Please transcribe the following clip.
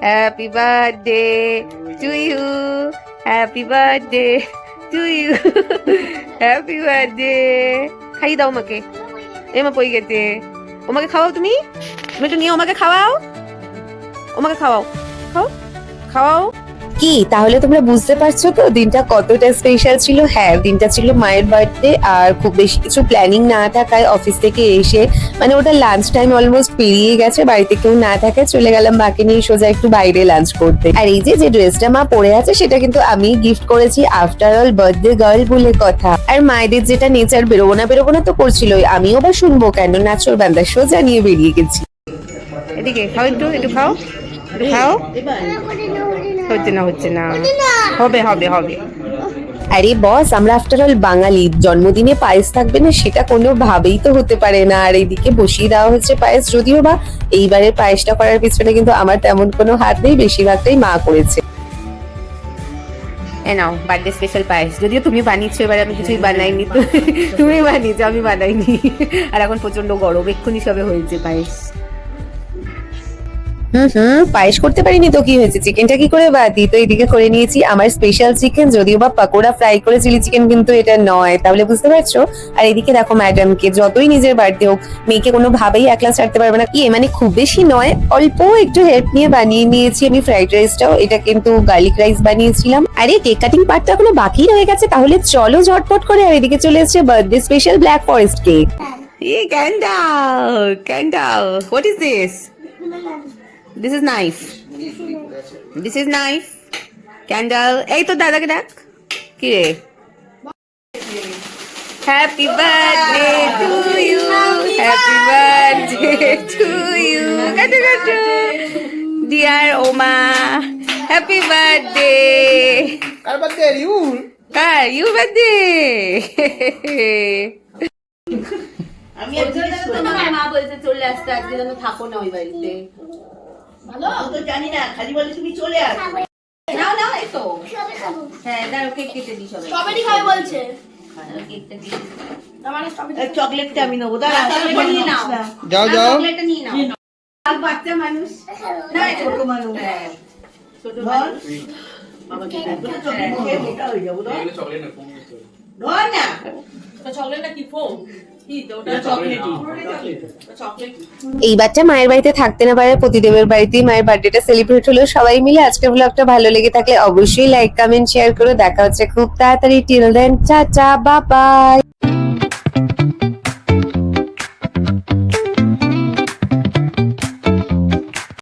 Happy birthday to you, happy birthday to you, happy birthday. খাইয়ে দাও আমাকে, এমা পড়ে গেছে। ওমাকে খাওয়াও, তুমি তুমি একটু নিয়ে ওমাকে খাওয়াও, ওমাকে খাওয়াও, খাও খাওয়াও। কি তাহলে তোমরা বুঝতে পারছো তো দিনটা কতটা স্পেশাল ছিল। হ্যাঁ, দিনটা ছিল মায়ের বার্থডে, আর খুব বেশি কিছু প্ল্যানিং না থাকায় অফিস থেকে এসে মানে ওটা লাঞ্চ টাইম অলমোস্ট পেরিয়ে গেছে, বাড়িতে কেউ না থাকে চলে গেলাম মাকে নিয়ে সোজা একটু বাইরে লাঞ্চ করতে। আর এই যে ড্রেসটা মা পরে আছে সেটা কিন্তু আমি গিফট করেছি, আফটার অল বার্থডে গার্ল বলে কথা। আর মায়েদের যেটা নেচার, বেরোবো না তো করছিলই, আমিও বা শুনবো কেন, নাচর বান্দা সোজা নিয়ে বেরিয়ে গেছি। এদিকে খাও, একটু একটু খাও, একটু খাও। হচ্ছে না, হবে হবে হবে। আরে বস, আমরা আফটার অল বাঙালি, জন্মদিনে পায়েস থাকবে না সেটা কোনোভাবেই তো হতে পারে না। আর এইদিকে বসিয়ে দেওয়া হচ্ছে পায়েস, যদিও বা এইবারের পায়েসটা করার পিছনে কিন্তু আমার তেমন কোনো হাত নেই, বেশিরভাগটাই মা করেছে। এ নাও বার্থডে স্পেশাল পায়েস, যদিও তুমি বানিয়েছো, এবার আমি কিছুই বানাইনি তো। তুমি বানিয়েছো, আমি বানাইনি। আর এখন প্রচন্ড গরম, এক্ষুনি সবে হয়েছে পায়েস। পায়েস করতে পারিনি তো কি হয়েছে, চিকেনটা কি করে বাদি, তো এদিকে করে নিয়েছি আমার স্পেশাল চিকেন, যদিও বা পাকোড়া ফ্রাই করে চিলি চিকেন কিন্তু এটা নয়, তাহলে বুঝতে পারছো। আর এদিকে দেখো ম্যাডামকে, যতই নিজের বাড়িতে হোক মেয়েকে কোনোভাবেই একলা ছাড়তে পারবে না, কি মানে খুব বেশি নয়, অল্প একটু হেল্প নিয়ে বানিয়ে নিয়েছি আমি ফ্রাইড রাইসটাও, এটা কিন্তু গার্লিক রাইস বানিয়েছিলাম। আরে কেক কাটিং পার্টটা এখনো বাকি রয়ে গেছে, তাহলে চলো ঝটপট করে। আর এদিকে চলে এসেছে birthday special black forest cake. ক্যান্ডাল, what is this? This is knife. This is knife. Candle. এই তো দাদাকে ডাক। কি রে? Happy birthday to you. Happy birthday to you. কাটু। Dear Oma. Happy birthday. Car birthday? Your? Car? You birthday. আমি তোমার মা বলতে চলে আসতে, আজকে যেন থাকো না ওই বাড়িতে। ভালো তো জানি না, খালি বলে তুমি চলে আসো। নাও এই তো। হ্যাঁ, দাঁড়াও কেক কেটে দিই সবাই। স্ট্রবেরি খাবে বলছে। কেকটা দিয়ে দিই। আমার স্ট্রবেরি এই চকলেটটা আমি নেবো, দাঁড়া চকলেটটা নিয়ে নাও। যাও চকলেটটা নিয়ে নাও। আর বাচ্চা মানুষ। না, ছোট মানুষ। হ্যাঁ, ছোট ধর। মানুষ। একদম চকলেট খেয়ে মোটা হয়ে যাবো, ধর। ধর না। চকলেটটা কি ফোম? এইবারটা মায়ের বাড়িতে থাকতে না পারে, প্রতিদেবের বাড়িতেই মায়ের বার্থডেটা সেলিব্রেট হলো সবাই মিলে। আজকের ব্লগটা ভালো লেগে থাকলে অবশ্যই লাইক কমেন্ট শেয়ার করো, দেখা হচ্ছে খুব তাড়াতাড়ি। Till then tata, bye by.